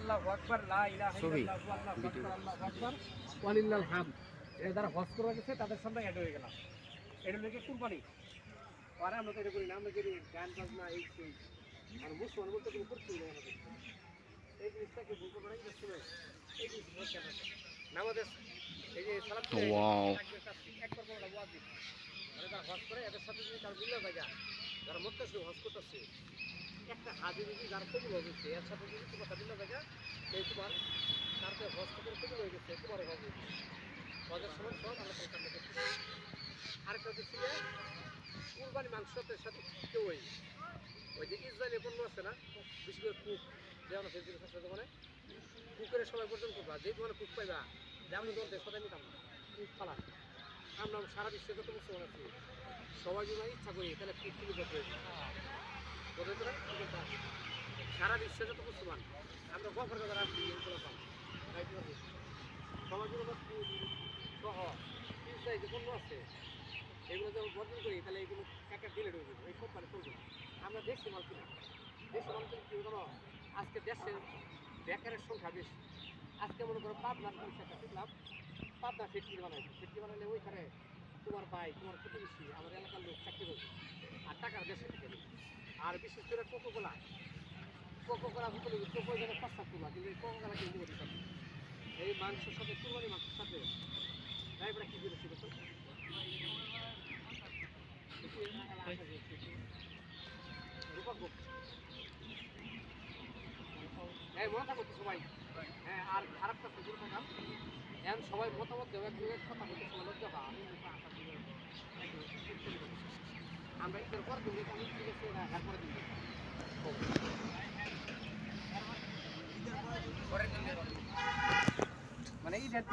আল্লাহু আকবার, লা ইলাহা ইল্লাল্লাহু, আল্লাহু আকবার, আল্লাহু আকবার, ওয়ালিল্লাহিল হামদ। এরা যারা হজ করে গেছে তাদের সামনে অ্যাড হয়ে গেলাম। এটা লেগে কুরবানি। আর আমরা তো এটা করি না, আমরা করি গান বাজনা এই সেই। আর মুসলমান বলতে কোনো করতেই নেই আমাদের। এই জিনিসটাকে ভুল করে এই জিনিসটা নামাজের এই যে সালাত একবার বলা ওয়াজিব। মানে যারা হজ করে এদের সাথে যদি তার মিলে যায়, যারা মরতেছে হজ করতেছে, একটা হাজি যদি যার কবুল হয়েছে এর সাথে যদি তোমার মিলে যায়, এই তোমার তারপরে হজ করে কবুল হয়ে গেছে, তোমারও হজ হয়ে গেছে। হজের সময় সব আমরা সামনে করছি। আরেকটা হচ্ছে যে কুরবানি মাংসের সাথে কেউ ওই যে ইসরায়েলি পণ্য আছে না, বিশেষ করে কুক, যেমন ফেসবুক আছে দোকানে কুকের সময় পর্যন্ত করবা, যে দোকানে কুক পাইবা, যেমন দোকান থেকে সদাই নিতাম না কুক ফালা। আমরা সারা বিশ্বে যত মুসলমান আছি সবাই যদি ইচ্ছা করি তাহলে কুক তুলি করতে সারা বিশ্বে যত মুসলমান আমরা গফর বাজার আসছি এগুলো পাম সবাই যদি সহ ইসরায়েল যে পণ্য আছে এগুলো যখন বর্জন করি তাহলে এগুলো একটা দিলে ঢুকে এই সব মানে চলবে না। আমরা দেশি মাল কিনা, দেশি মাল কিনে কী জানো, আজকে দেশের বেকারের সংখ্যা বেশি। আজকে মনে করো পাবনার একটা শিখলাম, পাবনা ফ্যাক্টরি বানাইছে, ফ্যাক্টরি বানাইলে ওইখানে তোমার ভাই তোমার প্রতিবেশী আমাদের এলাকার লোক চাকরি করবে আর টাকার দেশে থেকে দেবে। আর বিশেষ করে কোকোকোলা বোতলে কোকো যেন পাঁচটা তোলা, কিন্তু এই কোকোকোলা কিন্তু দিতে পারবে এই মাংসের সাথে কুরবানি মাংসের সাথে ড্রাইভাররা কী করেছি দেখো হ্যাঁ মনে থাকো তো সবাই। হ্যাঁ আর খারাপটা সুযোগ থাকাম এখন সবাই মতামত দেবো, একজনের কথা বলতে সময় লজ্জা পা আমি আমরা ঈদের পর দিন আমি ঠিক আছে হ্যাঁ করে দিন মানে ঈদের